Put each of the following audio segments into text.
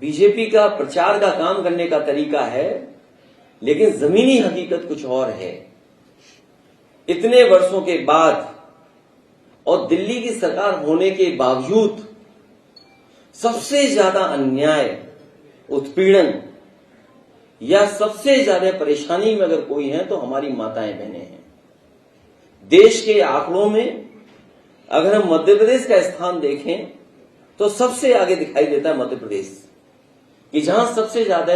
BJP का प्रचार का काम करने का तरीका है, लेकिन जमीनी हकीकत कुछ और है। इतने वर्षों के बाद और दिल्ली की सरकार होने के बावजूद सबसे ज्यादा अन्याय, उत्पीड़न या सबसे ज्यादा परेशानी में अगर कोई है तो हमारी माताएं बहनें हैं। देश के आंकड़ों में अगर हम मध्य प्रदेश का स्थान देखें तो सबसे आगे दिखाई देता है मध्य प्रदेश, कि जहां सबसे ज्यादा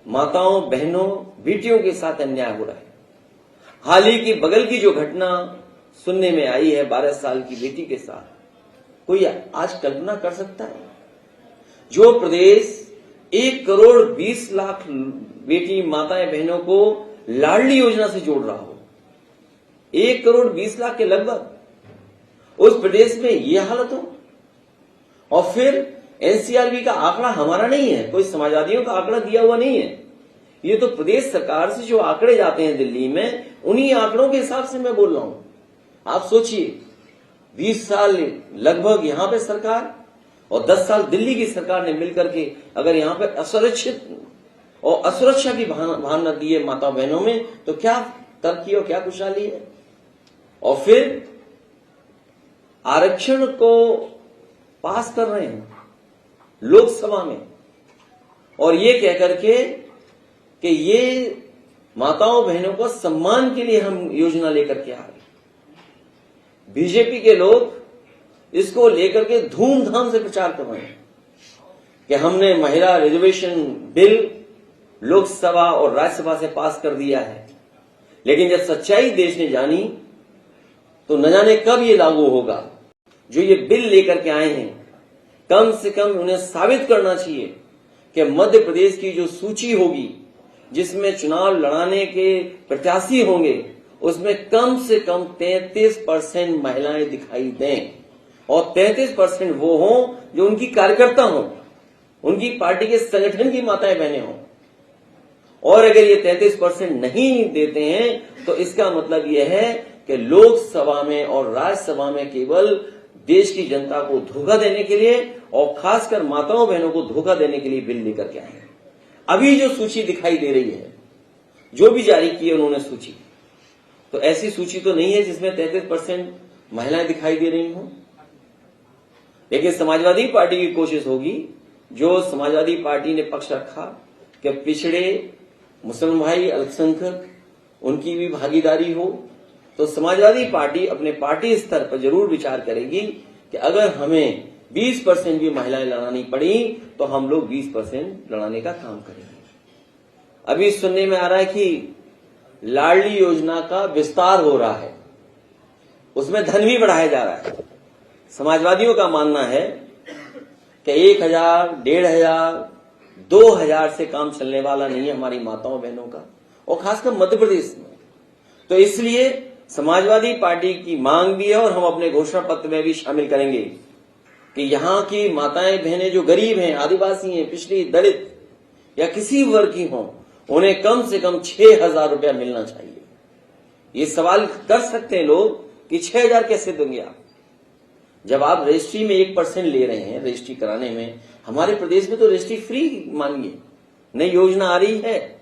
माताओं, बहनों, बेटियों के साथ अन्याय हो रहा है। हाल ही की बगल की जो घटना सुनने में आई है 12 साल की बेटी के साथ, कोई आज कल्पना कर सकता है? जो प्रदेश 1,20,00,000 बेटी, माताएं, बहनों को लाडली योजना से जोड़ रहा हो, 1,20,00,000 के लगभग, उस प्रदेश में ये हालत हो। और फिर एनसीआरबी का आंकड़ा हमारा नहीं है, कोई समाजवादियों का आंकड़ा दिया हुआ नहीं है, ये तो प्रदेश सरकार से जो आंकड़े जाते हैं दिल्ली में, उन्हीं आंकड़ों के हिसाब से मैं बोल रहा हूं। आप सोचिए, 20 साल लगभग यहां पे सरकार और 10 साल दिल्ली की सरकार ने मिलकर के अगर यहां पे असुरक्षित और असुरक्षा की भावना दी है माता बहनों में, तो क्या तरक्की और क्या खुशहाली है। और फिर आरक्षण को पास कर रहे हैं लोकसभा में, और ये कहकर के कि ये माताओं बहनों को सम्मान के लिए हम योजना लेकर के आ रहे। बीजेपी के लोग इसको लेकर के धूमधाम से प्रचार कर रहे हैं कि हमने महिला रिजर्वेशन बिल लोकसभा और राज्यसभा से पास कर दिया है, लेकिन जब सच्चाई देश ने जानी तो न जाने कब ये लागू होगा। जो ये बिल लेकर के आए हैं, कम से कम उन्हें साबित करना चाहिए कि मध्य प्रदेश की जो सूची होगी जिसमें चुनाव लड़ाने के प्रत्याशी होंगे, उसमें कम से कम 33% महिलाएं दिखाई दें, और 33% वो हों जो उनकी कार्यकर्ता हों, उनकी पार्टी के संगठन की माताएं बहनें हों। और अगर ये 33% नहीं देते हैं तो इसका मतलब यह है कि लोकसभा में और राज्यसभा में केवल देश की जनता को धोखा देने के लिए और खासकर माताओं बहनों को धोखा देने के लिए बिल लेकर के आए हैं। अभी जो सूची दिखाई दे रही है, जो भी जारी की है उन्होंने सूची, तो ऐसी सूची तो नहीं है जिसमें 33% महिलाएं दिखाई दे रही हों। लेकिन समाजवादी पार्टी की कोशिश होगी, जो समाजवादी पार्टी ने पक्ष रखा कि पिछड़े मुसलमान भाई, अल्पसंख्यक, उनकी भी भागीदारी हो, तो समाजवादी पार्टी अपने पार्टी स्तर पर जरूर विचार करेगी कि अगर हमें 20% भी महिलाएं लड़ानी पड़ी तो हम लोग 20% लड़ाने का काम करेंगे। अभी सुनने में आ रहा है कि लाडली योजना का विस्तार हो रहा है, उसमें धन भी बढ़ाया जा रहा है। समाजवादियों का मानना है कि 1,000, 1,500, 2,000 से काम चलने वाला नहीं है हमारी माताओं बहनों का, और खासकर मध्य प्रदेश में। तो इसलिए समाजवादी पार्टी की मांग भी है और हम अपने घोषणा पत्र में भी शामिल करेंगे कि यहां की माताएं बहनें जो गरीब हैं, आदिवासी हैं, पिछड़ी, दलित या किसी वर्ग की हों, उन्हें कम से कम 6,000 रुपया मिलना चाहिए। ये सवाल कर सकते हैं लोग कि 6,000 कैसे देंगे आप, जब आप रजिस्ट्री में 1% ले रहे हैं रजिस्ट्री कराने में। हमारे प्रदेश में तो रजिस्ट्री फ्री मानिए, नई योजना आ रही है।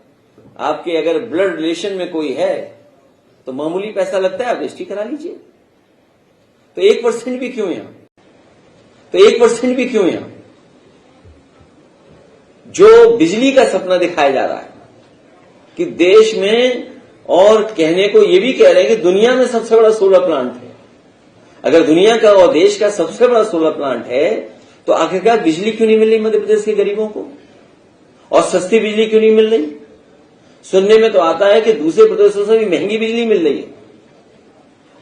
आपके अगर ब्लड रिलेशन में कोई है तो मामूली पैसा लगता है, आप रजिस्ट्री करा लीजिए। तो 1% भी क्यों यहां, तो 1% भी क्यों यहां। जो बिजली का सपना दिखाया जा रहा है कि देश में, और कहने को ये भी कह रहे हैं कि दुनिया में सबसे बड़ा सोलर प्लांट है। अगर दुनिया का और देश का सबसे बड़ा सोलर प्लांट है तो आखिरकार बिजली क्यों नहीं मिल रही मध्य प्रदेश के गरीबों को, और सस्ती बिजली क्यों नहीं मिल रही। सुनने में तो आता है कि दूसरे प्रदेशों से भी महंगी बिजली मिल रही है,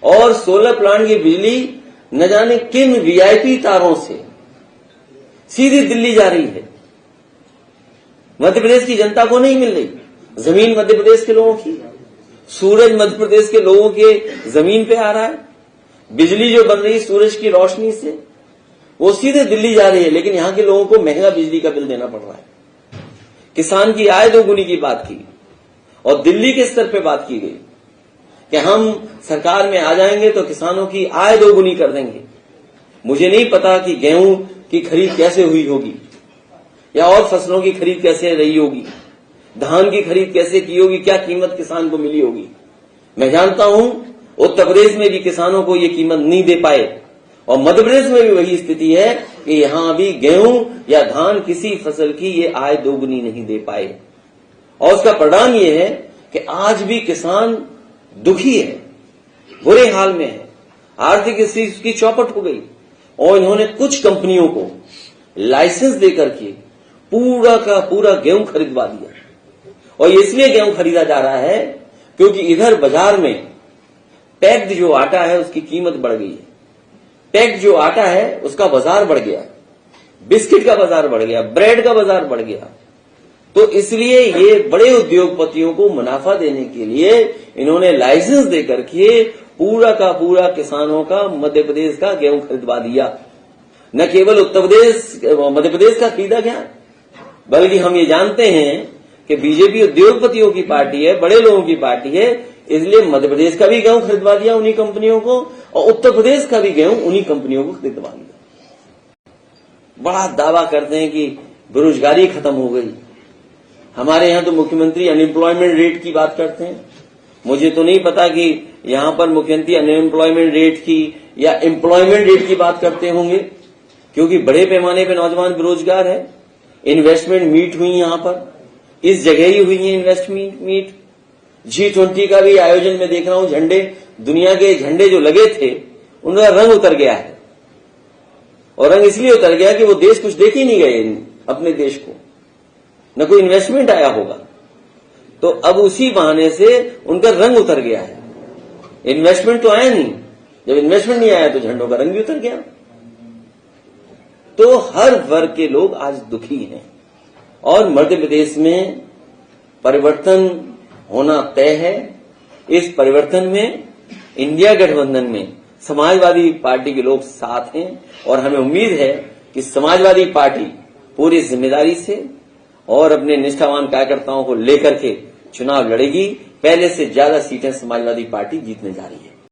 और सोलर प्लांट की बिजली न जाने किन वीआईपी तारों से सीधी दिल्ली जा रही है, मध्य प्रदेश की जनता को नहीं मिल रही। जमीन मध्य प्रदेश के लोगों की, सूरज मध्य प्रदेश के लोगों के जमीन पे आ रहा है, बिजली जो बन रही है सूरज की रोशनी से वो सीधे दिल्ली जा रही है, लेकिन यहां के लोगों को महंगा बिजली का बिल देना पड़ रहा है। किसान की आय दोगुनी की बात की, और दिल्ली के स्तर पे बात की गई कि हम सरकार में आ जाएंगे तो किसानों की आय दोगुनी कर देंगे। मुझे नहीं पता कि गेहूं की खरीद कैसे हुई होगी, या और फसलों की खरीद कैसे रही होगी, धान की खरीद कैसे की होगी, क्या कीमत किसान को मिली होगी। मैं जानता हूं उत्तर प्रदेश में भी किसानों को ये कीमत नहीं दे पाए, और मध्य प्रदेश में भी वही स्थिति है कि यहां भी गेहूं या धान किसी फसल की ये आय दोगुनी नहीं दे पाए। और उसका परिणाम ये है कि आज भी किसान दुखी है, बुरे हाल में है, आर्थिक स्थिति उसकी चौपट हो गई। और इन्होंने कुछ कंपनियों को लाइसेंस देकर के पूरा का पूरा गेहूं खरीदवा दिया, और इसलिए गेहूं खरीदा जा रहा है क्योंकि इधर बाजार में पैक्ड जो आटा है उसकी कीमत बढ़ गई है, पैक्ड जो आटा है उसका बाजार बढ़ गया, बिस्किट का बाजार बढ़ गया, ब्रेड का बाजार बढ़ गया। तो इसलिए ये बड़े उद्योगपतियों को मुनाफा देने के लिए इन्होंने लाइसेंस देकर के पूरा का पूरा किसानों का मध्य प्रदेश का गेहूं खरीदवा दिया। न केवल उत्तर प्रदेश मध्य प्रदेश का खरीदा गया, बल्कि हम ये जानते हैं कि बीजेपी उद्योगपतियों की पार्टी है, बड़े लोगों की पार्टी है, इसलिए मध्य प्रदेश का भी गेहूं खरीदवा दिया उन्हीं कंपनियों को, और उत्तर प्रदेश का भी गेहूं उन्हीं कंपनियों को खरीदवा दिया। बड़ा दावा करते हैं कि बेरोजगारी खत्म हो गई। हमारे यहां तो मुख्यमंत्री अनएम्प्लॉयमेंट रेट की बात करते हैं। मुझे तो नहीं पता कि यहां पर मुख्यमंत्री अनएम्प्लॉयमेंट रेट की या एम्प्लॉयमेंट रेट की बात करते होंगे, क्योंकि बड़े पैमाने पर नौजवान बेरोजगार है। इन्वेस्टमेंट मीट हुई यहां पर, इस जगह ही हुई है इन्वेस्टमेंट मीट। G20 का भी आयोजन में देख रहा हूं, झंडे, दुनिया के झंडे जो लगे थे उनका रंग उतर गया है, और रंग इसलिए उतर गया कि वो देश कुछ देख ही नहीं गए अपने देश को, न कोई इन्वेस्टमेंट आया होगा। तो अब उसी बहाने से उनका रंग उतर गया है। इन्वेस्टमेंट तो आया नहीं, जब इन्वेस्टमेंट नहीं आया तो झंडों का रंग भी उतर गया। तो हर वर्ग के लोग आज दुखी हैं, और मध्य प्रदेश में परिवर्तन होना तय है। इस परिवर्तन में इंडिया गठबंधन में समाजवादी पार्टी के लोग साथ हैं, और हमें उम्मीद है कि समाजवादी पार्टी पूरी जिम्मेदारी से और अपने निष्ठावान कार्यकर्ताओं को लेकर के चुनाव लड़ेगी। पहले से ज्यादा सीटें समाजवादी पार्टी जीतने जा रही है।